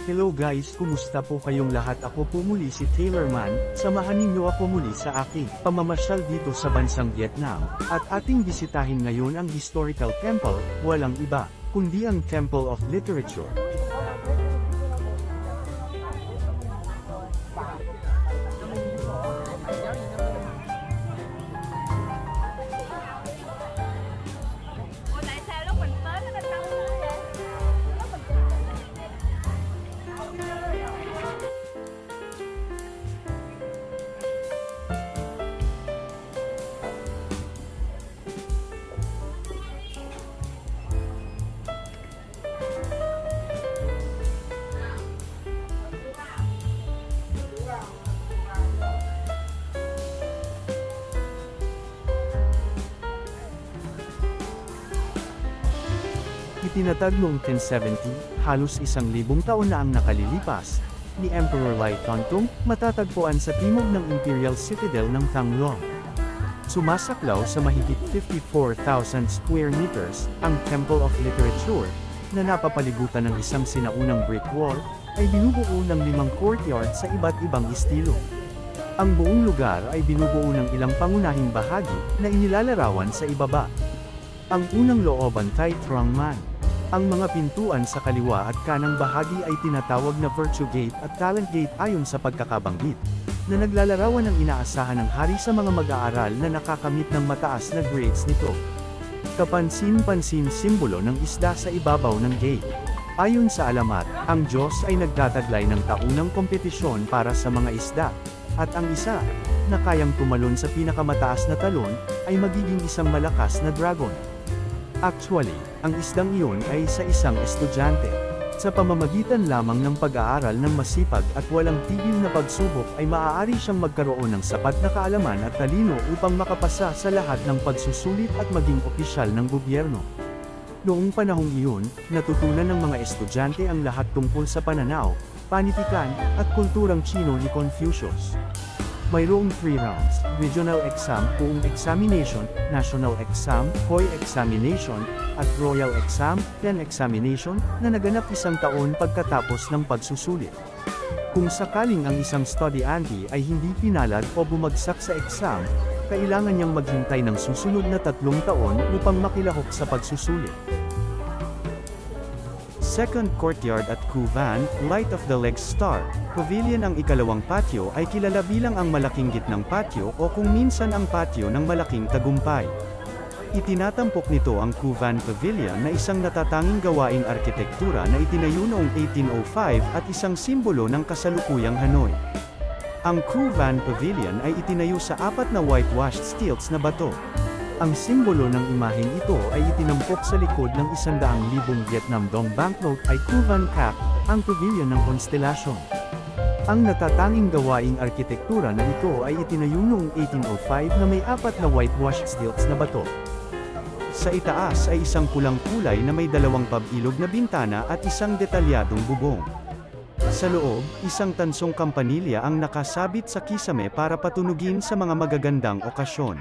Hello guys, kumusta po kayong lahat? Ako po muli si Taylor Man, samahan ninyo ako muli sa aking pamamasyal dito sa bansang Vietnam, at ating bisitahin ngayon ang historical temple, walang iba, kundi ang Temple of Literature. Itinatag noong 1070, halos 1,000 taon na ang nakalilipas, ni Emperor Lai Tongtung, matatagpuan sa timog ng Imperial Citadel ng Thangluang. Sumasaklaw sa mahigit 54,000 square meters, ang Temple of Literature, na napapalibutan ng isang sinaunang brick wall, ay binubuo ng 5 courtyard sa iba't ibang estilo. Ang buong lugar ay binubuo ng ilang pangunahing bahagi, na inilalarawan sa ibaba. Ang unang looban ay Truong Man. Ang mga pintuan sa kaliwa at kanang bahagi ay tinatawag na Virtue Gate at Talent Gate ayon sa pagkakabanggit, na naglalarawan ng inaasahan ng hari sa mga mag-aaral na nakakamit ng mataas na grades nito. Kapansin-pansin simbolo ng isda sa ibabaw ng gate. Ayon sa alamat, ang Diyos ay nagtataglay ng taunang kompetisyon para sa mga isda, at ang isa, na kayang tumalon sa pinakamataas na talon, ay magiging isang malakas na dragon. Actually, ang isdang iyon ay sa isang estudyante. Sa pamamagitan lamang ng pag-aaral ng masipag at walang tigil na pagsubok ay maaari siyang magkaroon ng sapat na kaalaman at talino upang makapasa sa lahat ng pagsusulit at maging opisyal ng gobyerno. Noong panahong iyon, natutunan ng mga estudyante ang lahat tungkol sa pananaw, panitikan, at kulturang Chino ni Confucius. Mayroong 3 rounds: Regional Exam, Buong Examination, National Exam, Hoi Examination, at Royal Exam, Ten Examination, na naganap 1 taon pagkatapos ng pagsusulit. Kung sakaling ang isang studyante ay hindi pinalad o bumagsak sa exam, kailangan niyang maghintay ng susunod na 3 taon upang makilahok sa pagsusulit. Second Courtyard at Cu Van, Light of the Legs Star, Pavilion. Ang ikalawang patio ay kilala bilang ang malaking gitnang patio o kung minsan ang patio ng malaking tagumpay. Itinatampok nito ang Cu Van Pavilion na isang natatanging gawaing arkitektura na itinayo noong 1805 at isang simbolo ng kasalukuyang Hanoi. Ang Cu Van Pavilion ay itinayo sa 4 na whitewashed stilts na bato. Ang simbolo ng imaheng ito ay itinampok sa likod ng 100,000 Vietnam Dong banknote ay Cu Van Cap, ang pavilion ng konstelasyon. Ang natatanging gawaing arkitektura na ito ay itinayo noong 1805 na may 4 na whitewashed stilts na bato. Sa itaas ay isang pulang kulay na may 2 pabilog na bintana at isang detalyadong bubong. Sa loob, isang tansong kampanilya ang nakasabit sa kisame para patunugin sa mga magagandang okasyon.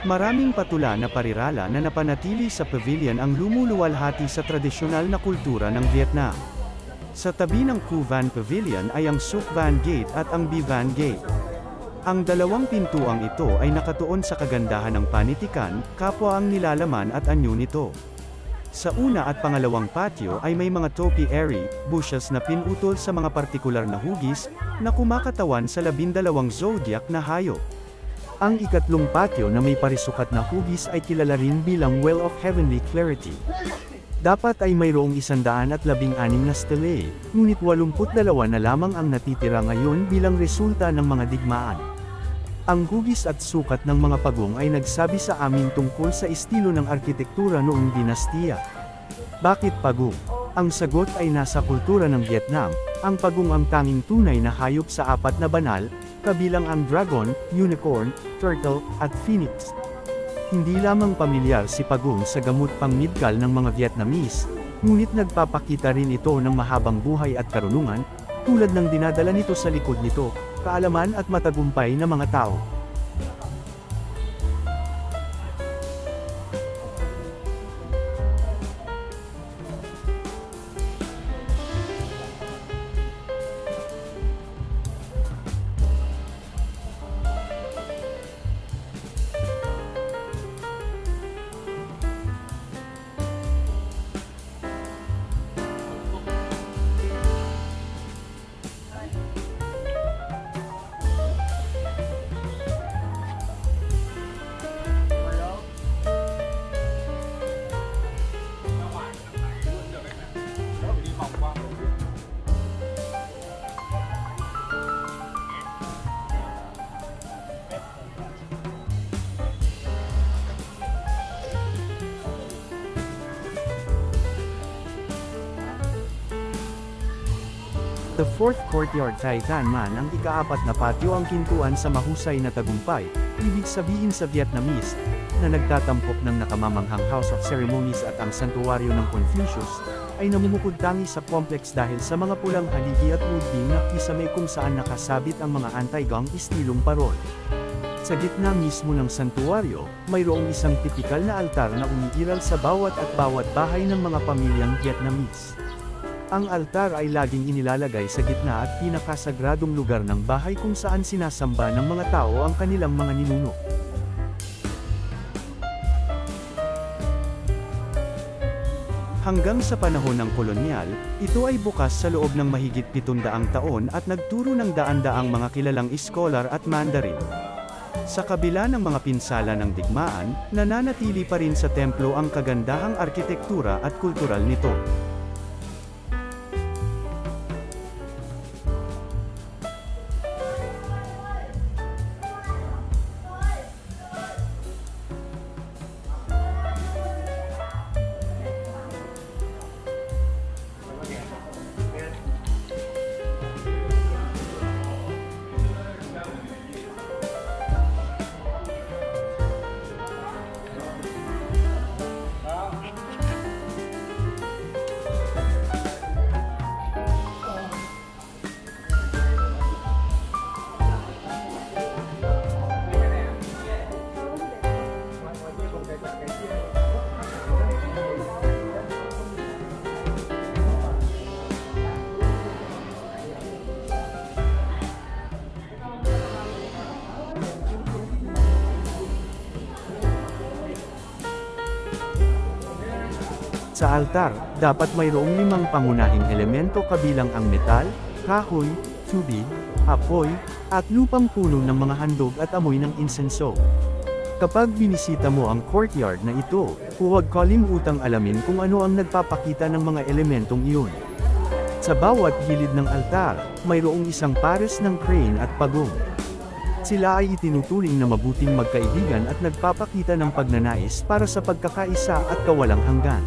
Maraming patula na parirala na napanatili sa pavilion ang lumuluwalhati sa tradisyonal na kultura ng Vietnam. Sa tabi ng Cu Van Pavilion ay ang Suc Van Gate at ang Bi Van Gate. Ang 2 pintuang ito ay nakatuon sa kagandahan ng panitikan, kapwa ang nilalaman at anyo nito. Sa una at pangalawang patio ay may mga topiary, bushes na pinutol sa mga partikular na hugis, na kumakatawan sa 12 zodiac na hayop. Ang ikatlong patio na may parisukat na hugis ay kilala rin bilang Well of Heavenly Clarity. Dapat ay mayroong 116 na stelae, ngunit 82 na lamang ang natitira ngayon bilang resulta ng mga digmaan. Ang hugis at sukat ng mga pagong ay nagsabi sa amin tungkol sa estilo ng arkitektura noong dinastiya. Bakit pagong? Ang sagot ay nasa kultura ng Vietnam. Ang pagong ang tanging tunay na hayop sa 4 na banal, kabilang ang dragon, unicorn, turtle, at phoenix. Hindi lamang pamilyar si pagong sa gamot pang-midgal ng mga Vietnamese, ngunit nagpapakita rin ito ng mahabang buhay at karunungan, tulad ng dinadala nito sa likod nito, kaalaman at matagumpay na mga tao. The fourth courtyard Tiananmen ang ikaapat na patio ang kintuan sa mahusay na tagumpay, ibig sabihin sa Vietnamese, na nagtatampok ng nakamamanghang House of Ceremonies at ang santuwaryo ng Confucius, ay namumukod tangi sa complex dahil sa mga pulang haligi at wood-beam na kisame kung saan nakasabit ang mga anti-gang istilong parol. Sa gitna mismo ng santuwaryo, mayroong isang tipikal na altar na umiiral sa bawat bahay ng mga pamilyang Vietnamese. Ang altar ay laging inilalagay sa gitna at pinakasagradong lugar ng bahay kung saan sinasamba ng mga tao ang kanilang mga ninuno. Hanggang sa panahon ng kolonyal, ito ay bukas sa loob ng mahigit 700 taon at nagturo ng daan-daang mga kilalang iskolar at Mandarin. Sa kabila ng mga pinsala ng digmaan, nananatili pa rin sa templo ang kagandahang arkitektura at kultural nito. Sa altar, dapat mayroong 5 pangunahing elemento kabilang ang metal, kahoy, tubig, apoy, at lupang puno ng mga handog at amoy ng insenso. Kapag binisita mo ang courtyard na ito, huwag kalimutang alamin kung ano ang nagpapakita ng mga elementong iyon. Sa bawat gilid ng altar, mayroong isang pares ng crane at pagong. Sila ay itinuturing na mabuting magkaibigan at nagpapakita ng pagnanais para sa pagkakaisa at kawalang hanggan.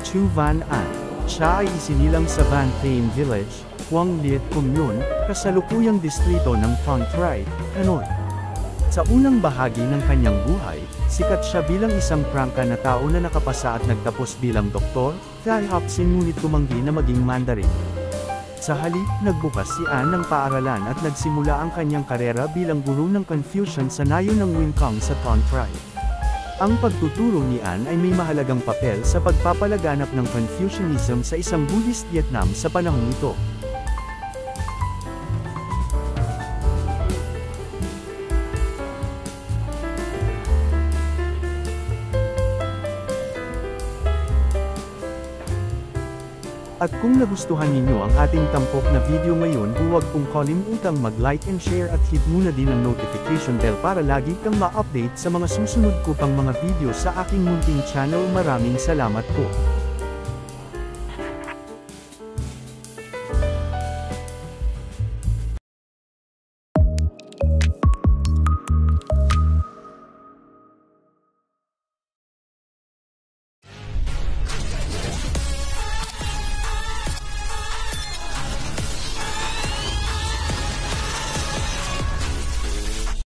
Chu Van An. Siya ay isinilang sa Van Thame Village, Quang Liet Commune, kasalukuyang distrito ng Phong Tri, Hanoi. Sa unang bahagi ng kanyang buhay, sikat siya bilang isang prangka na tao na nakapasa at nagtapos bilang doktor, Thai Hopsin ngunit tumanggi na maging Mandarin. Sa halip, nagbukas si An ng paaralan at nagsimula ang kanyang karera bilang guro ng Confucian sa nayo ng Wing Kong sa Ton Tri. Ang pagtuturo ni An ay may mahalagang papel sa pagpapalaganap ng Confucianism sa isang Buddhist Vietnam sa panahong ito. At kung nagustuhan ninyo ang ating tampok na video ngayon, huwag pong kalimutang mag-like and share at hit muna din ang notification bell para lagi kang ma-update sa mga susunod ko pang mga video sa aking munting channel. Maraming salamat po.